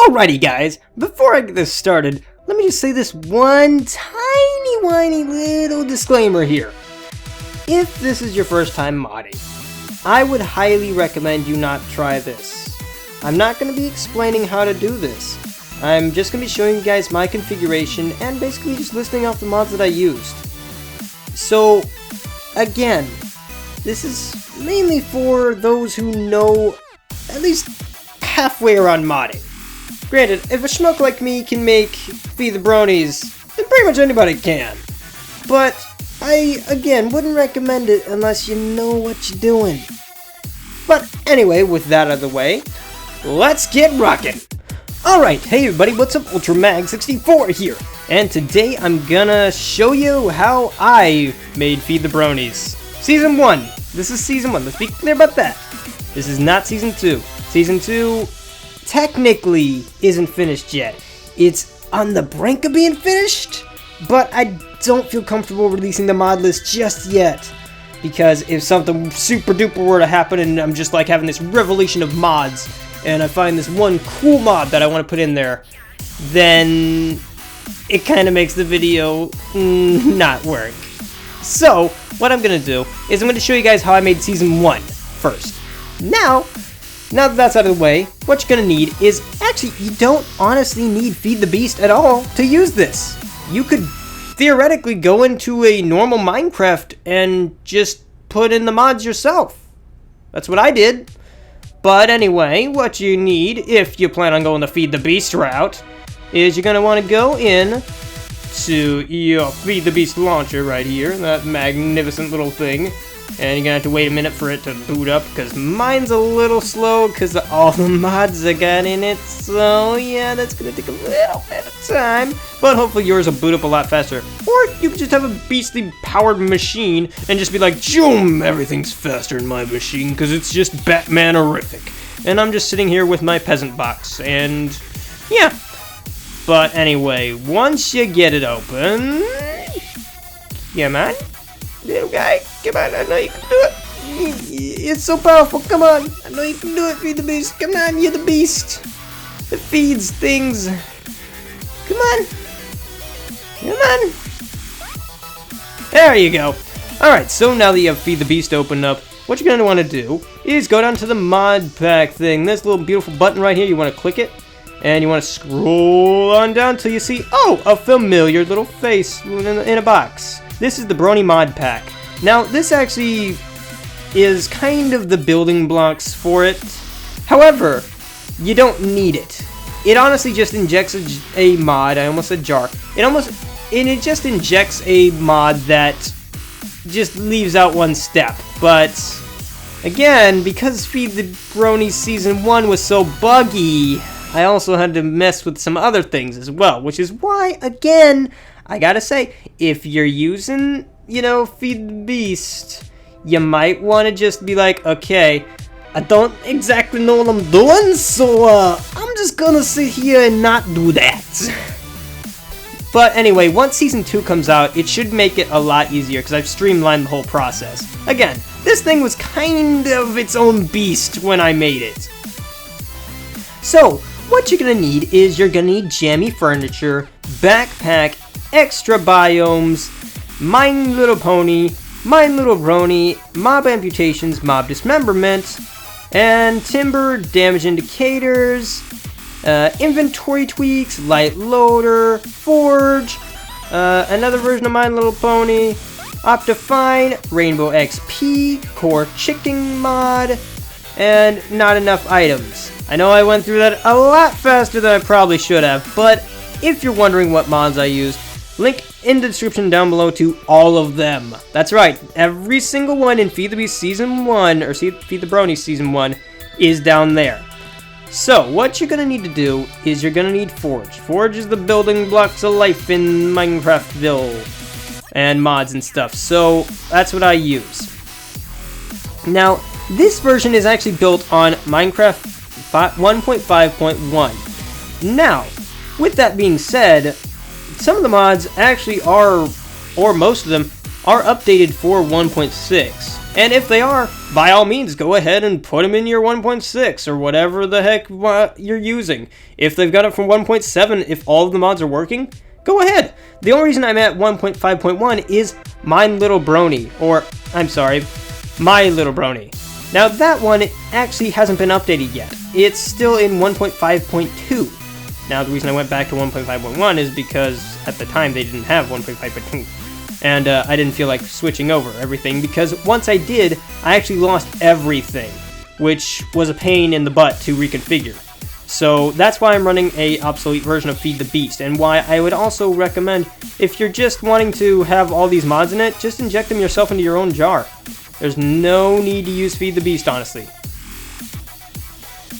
Alrighty guys, before I get this started, let me just say this one tiny whiny little disclaimer here. If this is your first time modding, I would highly recommend you not try this. I'm not going to be explaining how to do this. I'm just going to be showing you guys my configuration and basically just listing off the mods that I used. So, again, this is mainly for those who know at least halfway around modding. Granted, if a schmuck like me can make Feed the Bronies, then pretty much anybody can. But I, again, wouldn't recommend it unless you know what you're doing. But anyway, with that out of the way, let's get rockin'! Alright, hey everybody, what's up? UltraMag64 here, and today I'm gonna show you how I made Feed the Bronies. Season 1. This is Season 1, let's be clear about that. This is not Season 2. Season 2 technically isn't finished yet. It's on the brink of being finished, but I don't feel comfortable releasing the mod list just yet. Because if something super duper were to happen and I'm just like having this revelation of mods, and I find this one cool mod that I want to put in there, then it kind of makes the video not work. So, what I'm going to do is I'm going to show you guys how I made Season 1 first. Now that that's out of the way, what you're going to need is, actually, you don't honestly need Feed the Beast at all to use this. You could theoretically go into a normal Minecraft and just put in the mods yourself. That's what I did. But anyway, what you need, if you plan on going the Feed the Beast route, is you're going to want to go in to your Feed the Beast launcher right here, that magnificent little thing. And you're going to have to wait a minute for it to boot up, because mine's a little slow because of all the mods I got in it. So yeah, that's going to take a little bit of time. But hopefully yours will boot up a lot faster. Or you could just have a beastly powered machine and just be like, Joom! Everything's faster in my machine because it's just Batman-orific. And I'm just sitting here with my peasant box. And yeah. But anyway, once you get it open... Yeah, man. Little guy, come on, I know you can do it. It's so powerful, come on. I know you can do it, Feed the Beast. Come on, you're the beast. It feeds things. Come on. Come on. There you go. Alright, so now that you have Feed the Beast opened up, what you're going to want to do is go down to the mod pack thing. This little beautiful button right here, you want to click it. And you want to scroll on down till you see, oh, a familiar little face in a box. This is the Brony mod pack. Now, this actually is kind of the building blocks for it. However, you don't need it. It honestly just injects a mod. I almost said jar. It just injects a mod that just leaves out one step. But again, because Feed the Bronies Season 1 was so buggy, I also had to mess with some other things as well, which is why, again, I gotta say, if you're using, Feed the Beast, you might want to just be like, okay, I don't exactly know what I'm doing, so I'm just gonna sit here and not do that. But anyway, once Season 2 comes out, it should make it a lot easier, because I've streamlined the whole process. Again, this thing was kind of its own beast when I made it. So, what you're gonna need is you're gonna need jammy furniture, backpack, extra biomes, My Little Pony, My Little Brony, mob amputations, mob dismemberment, and timber, damage indicators, inventory tweaks, light loader, forge, another version of My Little Pony, Optifine, Rainbow XP, core chicken mod, and not enough items. I know I went through that a lot faster than I probably should have, but if you're wondering what mods I used, link in the description down below to all of them. That's right, every single one in Feed the Beast Season 1, or Feed the Bronies Season 1, is down there. So, what you're going to need to do is you're going to need Forge. Forge is the building blocks of life in Minecraftville, and mods and stuff, so that's what I use. Now, this version is actually built on Minecraft 1.5.1. Now, with that being said, some of the mods actually are, or most of them, are updated for 1.6. And if they are, by all means, go ahead and put them in your 1.6 or whatever the heck you're using. If they've got it from 1.7, if all of the mods are working, go ahead. The only reason I'm at 1.5.1 is Mine Little Brony, or, I'm sorry, My Little Brony. Now that one actually hasn't been updated yet. It's still in 1.5.2. Now the reason I went back to 1.5.1 is because at the time they didn't have 1.5.2. And I didn't feel like switching over everything, because once I did, I actually lost everything, which was a pain in the butt to reconfigure. So that's why I'm running a obsolete version of Feed the Beast, and why I would also recommend, if you're just wanting to have all these mods in it, just inject them yourself into your own jar. There's no need to use Feed the Beast, honestly.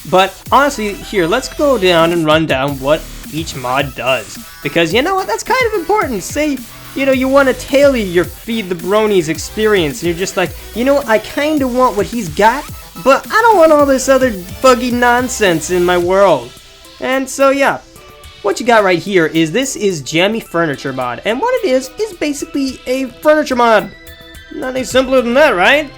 But honestly, here, let's go down and run down what each mod does. Because you know what, that's kind of important. Say, you know, you want to tailor your Feed the Bronies experience, and you're just like, you know, I kind of want what he's got, but I don't want all this other buggy nonsense in my world. And so yeah, what you got right here is this is Jammy Furniture Mod, and what it is basically a furniture mod. Nothing simpler than that, right?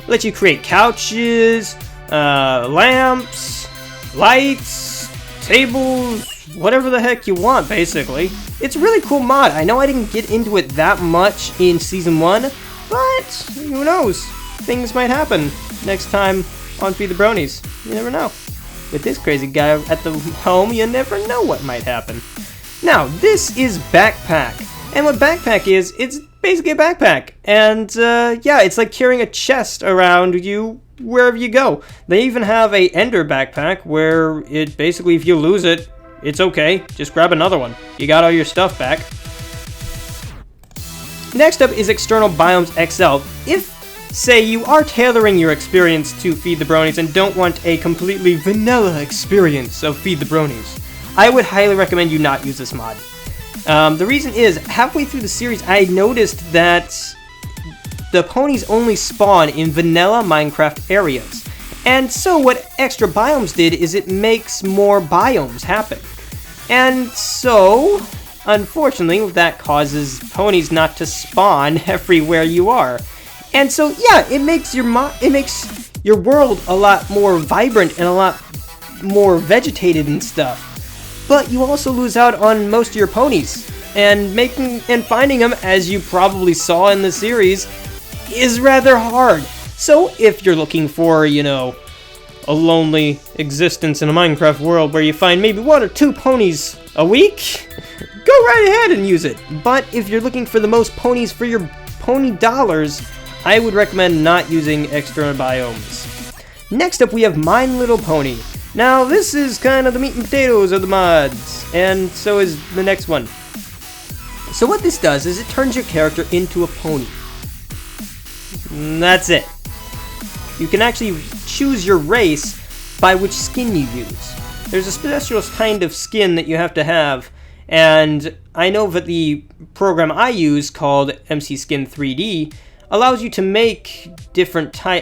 Let you create couches, lamps, lights, tables, whatever the heck you want, basically. It's a really cool mod. I know I didn't get into it that much in Season 1, but who knows? Things might happen next time on Feed the Bronies. You never know. With this crazy guy at the home, you never know what might happen. Now, this is Backpack. And what Backpack is, it's basically a backpack. And, yeah, it's like carrying a chest around you wherever you go. They even have a Ender backpack where it basically, if you lose it, it's okay. Just grab another one. You got all your stuff back. Next up is External Biomes XL. If, say, you are tailoring your experience to Feed the Bronies and don't want a completely vanilla experience of Feed the Bronies, I would highly recommend you not use this mod. The reason is, halfway through the series, I noticed that the ponies only spawn in vanilla Minecraft areas. And so what Extra Biomes did is it makes more biomes happen. And so, unfortunately, that causes ponies not to spawn everywhere you are. And so, yeah, it makes your world a lot more vibrant and a lot more vegetated and stuff. But you also lose out on most of your ponies. And finding them, as you probably saw in the series, is rather hard. So if you're looking for, you know, a lonely existence in a Minecraft world where you find maybe 1 or 2 ponies a week, go right ahead and use it. But if you're looking for the most ponies for your pony dollars, I would recommend not using external biomes. Next up, we have Mine Little Pony. Now, this is kind of the meat and potatoes of the mods, and so is the next one. So what this does is it turns your character into a pony. And that's it. You can actually choose your race by which skin you use. There's a special kind of skin that you have to have, and I know that the program I use called MC Skin 3D allows you to make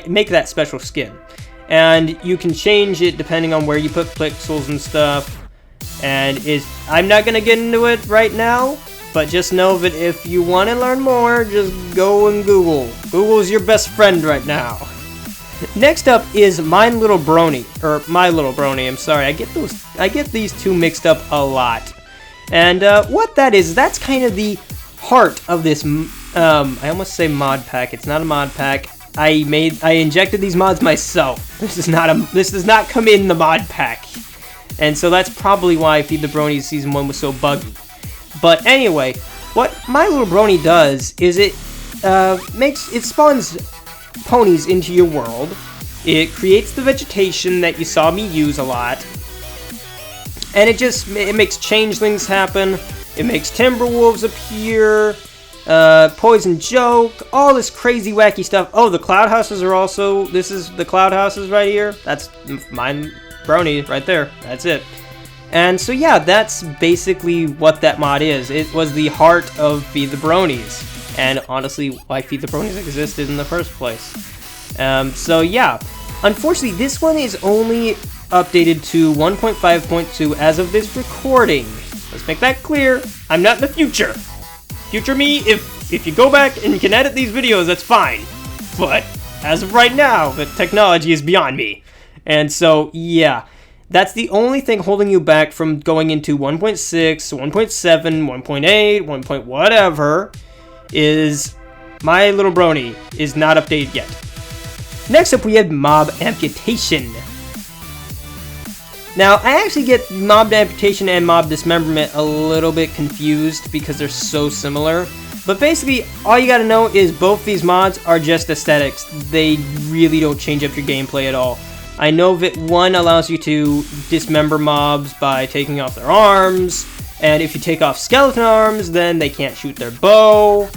make that special skin. And you can change it depending on where you put pixels and stuff. And I'm not gonna get into it right now, but just know that if you want to learn more, just go and Google. Google's your best friend right now. Next up is My Little Brony, I'm sorry. I get these two mixed up a lot. And what that is, that's kind of the heart of this. I almost say mod pack. It's not a mod pack. I injected these mods myself. This does not come in the mod pack. And so that's probably why Feed the Bronies Season 1 was so buggy. But anyway, what My Little Brony does is it spawns ponies into your world. It creates the vegetation that you saw me use a lot. And it makes changelings happen. It makes Timberwolves appear. Poison Joke, all this crazy wacky stuff. Oh, the Cloud Houses are also, this is the Cloud Houses right here. That's Mine Brony right there. That's it. And so yeah, that's basically what that mod is. It was the heart of Feed the Bronies. And honestly, why Feed the Bronies existed in the first place. So yeah, unfortunately this one is only updated to 1.5.2 as of this recording. Let's make that clear. I'm not in the future. Future me, if you go back and you can edit these videos, that's fine. But as of right now, the technology is beyond me. And so, yeah, that's the only thing holding you back from going into 1.6, 1.7, 1.8, 1. Whatever, is my little brony is not updated yet. Next up, we have mob amputation. Now, I actually get mob amputation and mob dismemberment a little bit confused because they're so similar. But basically, all you gotta know is both these mods are just aesthetics. They really don't change up your gameplay at all. I know that one allows you to dismember mobs by taking off their arms, and if you take off skeleton arms, then they can't shoot their bow.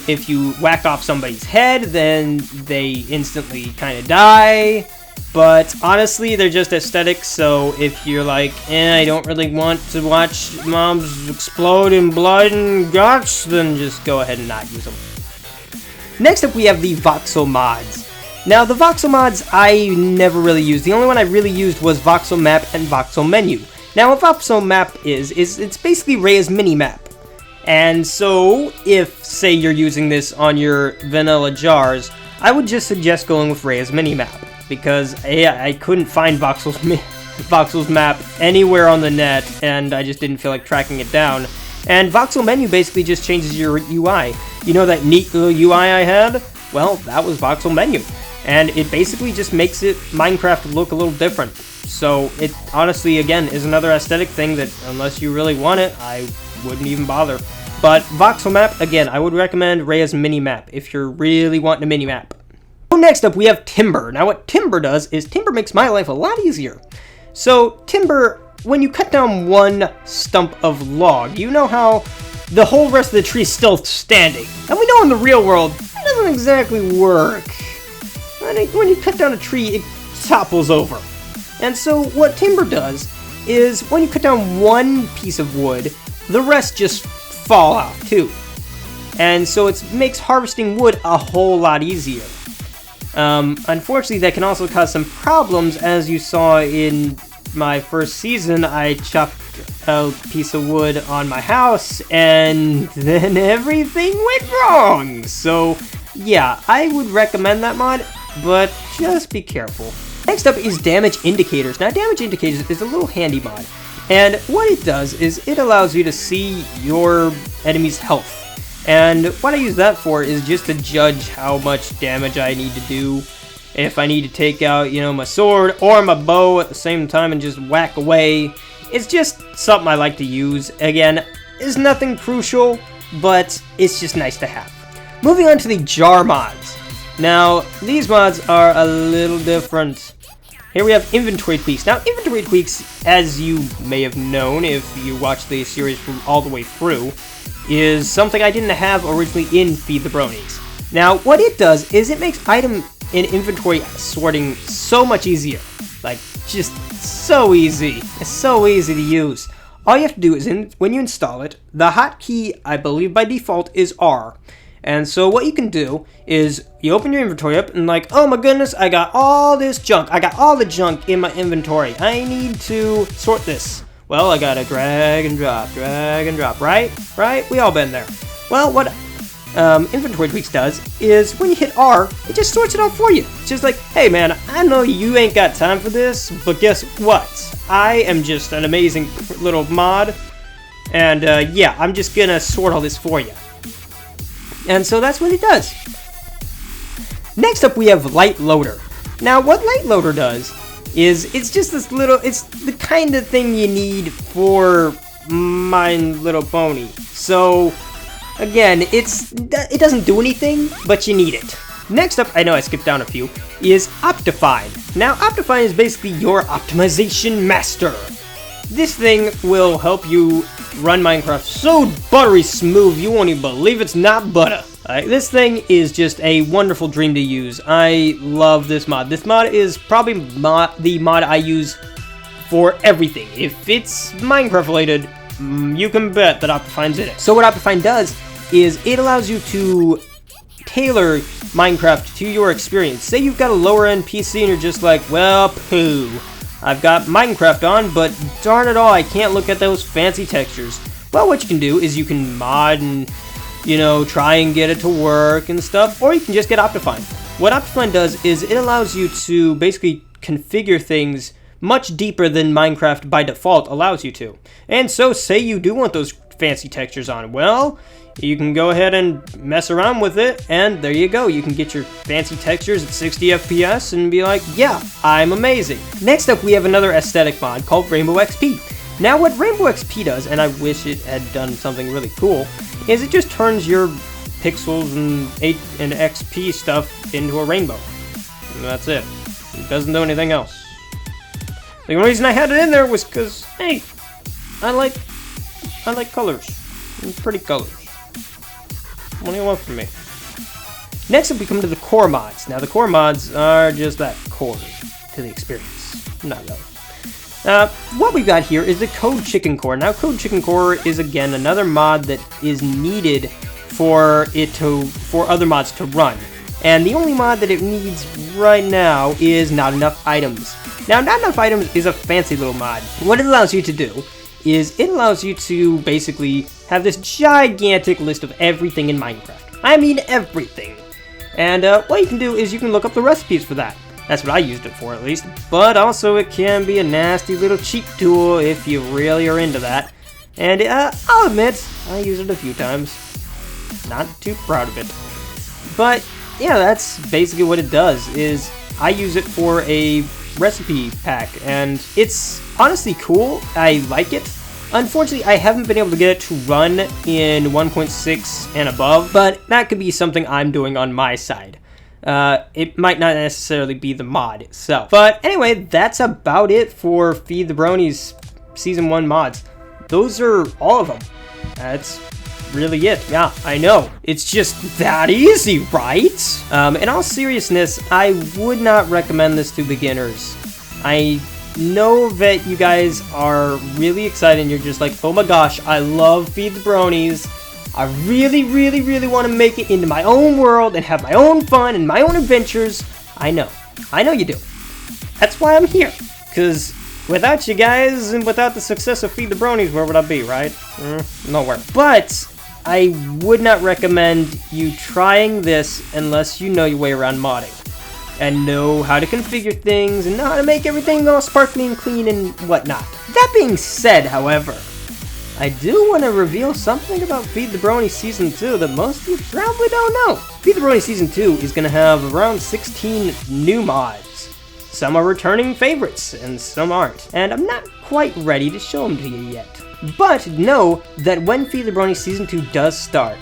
If you whack off somebody's head, then they instantly kind of die. But honestly, they're just aesthetics, so if you're like, I don't really want to watch mobs explode in blood and guts, then just go ahead and not use them. Next up, we have the voxel mods. Now, the voxel mods I never really used. The only one I really used was voxel map and voxel menu. Now, what voxel map is it's basically Rhea's mini-map. And so, if, say, you're using this on your vanilla jars, I would just suggest going with Rhea's mini-map. Because I couldn't find Voxel's map anywhere on the net, and I just didn't feel like tracking it down. And voxel menu basically just changes your UI. You know that neat little UI I had? Well, that was voxel menu. And it basically just makes Minecraft look a little different. So it honestly, again, is another aesthetic thing that, unless you really want it, I wouldn't even bother. But voxel map, again, I would recommend Rhea's mini-map if you're really wanting a mini-map. Next up, we have timber. Now, what timber does is timber makes my life a lot easier. So, timber, when you cut down one stump of log, you know how the whole rest of the tree is still standing. And we know in the real world, that doesn't exactly work. When you cut down a tree, it topples over. And so, what timber does is, when you cut down one piece of wood, the rest just fall off, too. And so, it makes harvesting wood a whole lot easier. Unfortunately, that can also cause some problems. As you saw in my first season, I chopped a piece of wood on my house, and then everything went wrong. So, yeah, I would recommend that mod, but just be careful. Next up is damage indicators. Now, damage indicators is a little handy mod, and what it does is it allows you to see your enemy's health. And what I use that for is just to judge how much damage I need to do. If I need to take out, my sword or my bow at the same time and just whack away. It's just something I like to use. Again, it's nothing crucial, but it's just nice to have. Moving on to the jar mods. Now, these mods are a little different. Here we have inventory tweaks. Now, inventory tweaks, as you may have known if you watched the series from all the way through, is something I didn't have originally in Feed the Bronies. Now, what it does is it makes item and inventory sorting so much easier. Like, just so easy. It's so easy to use. All you have to do is, when you install it, the hotkey, I believe by default, is R. And so what you can do is you open your inventory up and like, oh my goodness, I got all this junk. I got all the junk in my inventory. I need to sort this. Well, I gotta drag and drop, right? Right? We all been there. Well, what inventory tweaks does is when you hit R, it just sorts it out for you. It's just like, hey man, I know you ain't got time for this, but guess what? I am just an amazing little mod, and yeah, I'm just gonna sort all this for you. And so that's what it does. Next up, we have Light Loader. Now, what Light Loader does is it's just this little, it's the kind of thing you need for My Little Pony. So, again, it doesn't do anything, but you need it. Next up, I know I skipped down a few, is Optifine. Now, Optifine is basically your optimization master. This thing will help you run Minecraft so buttery smooth you won't even believe it's not butter. This thing is just a wonderful dream to use. I love this mod. This mod is probably the mod I use for everything. If it's Minecraft related, you can bet that Optifine's in it. So what Optifine does is it allows you to tailor Minecraft to your experience. Say you've got a lower end PC and you're just like, well, poo. I've got Minecraft on, but darn it all, I can't look at those fancy textures. Well, what you can do is you can mod and, try and get it to work and stuff, or you can just get Optifine. what Optifine does is it allows you to basically configure things much deeper than Minecraft by default allows you to. And so say you do want those fancy textures on, well, you can go ahead and mess around with it, and there you go. You can get your fancy textures at 60 FPS and be like, yeah, I'm amazing. Next up, we have another aesthetic mod called Rainbow XP. Now what Rainbow XP does, and I wish it had done something really cool, is it just turns your pixels and XP stuff into a rainbow. And that's it. It doesn't do anything else. The only reason I had it in there was because, hey, I like colors. Pretty colors. What do you want from me? Next up, we come to the core mods. Now, the core mods are just that, core to the experience. Not really. What we've got here is the Code Chicken Core. Now, Code Chicken Core is, again, another mod that is needed for other mods to run. And the only mod that it needs right now is Not Enough Items. Now, Not Enough Items is a fancy little mod. What it allows you to do is it allows you to basically have this gigantic list of everything in Minecraft. I mean everything. And what you can do is you can look up the recipes for that. That's what I used it for, at least. But also it can be a nasty little cheat tool if you really are into that. And I'll admit, I used it a few times. Not too proud of it. But yeah, that's basically what it does, is I use it for a recipe pack, and it's honestly cool. I like it. Unfortunately, I haven't been able to get it to run in 1.6 and above, but that could be something I'm doing on my side. It might not necessarily be the mod itself. But anyway, that's about it for Feed the Bronies Season 1 mods. Those are all of them. That's really it. Yeah, I know. It's just that easy, right? In all seriousness, I would not recommend this to beginners. I know that you guys are really excited and you're just like, oh my gosh, I love Feed the Bronies. I really, really, really want to make it into my own world and have my own fun and my own adventures. I know you do. That's why I'm here. Because without you guys and without the success of Feed the Bronies, where would I be, right? Nowhere. But I would not recommend you trying this unless you know your way around modding and know how to configure things and know how to make everything all sparkly and clean and whatnot. That being said, however, I do want to reveal something about Feed the Bronies Season 2 that most of you probably don't know. Feed the Bronies Season 2 is going to have around 16 new mods. Some are returning favorites and some aren't, and I'm not quite ready to show them to you yet. But know that when Feed the Bronies Season 2 does start,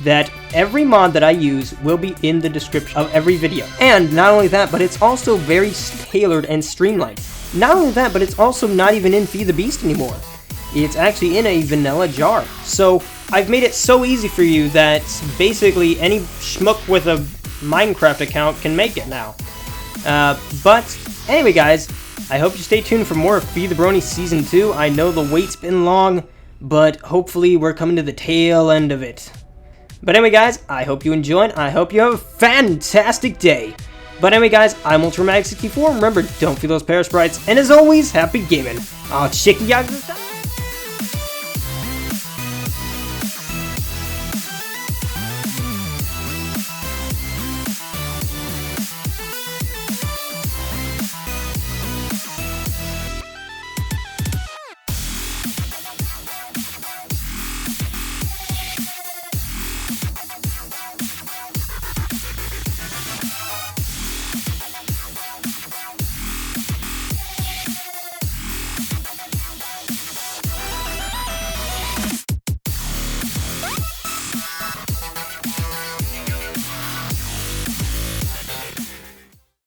that every mod that I use will be in the description of every video. And not only that, but it's also very tailored and streamlined. Not only that, but it's also not even in Feed the Beast anymore. It's actually in a vanilla jar. So I've made it so easy for you that basically any schmuck with a Minecraft account can make it now. But anyway, guys, I hope you stay tuned for more of Feed the Bronies Season 2. I know the wait's been long, but hopefully we're coming to the tail end of it. But anyway, guys, I hope you enjoyed. I hope you have a fantastic day. But anyway, guys, I'm UltraMag64. Remember, don't feed those parasprites. And as always, happy gaming. I'll check you guys next time.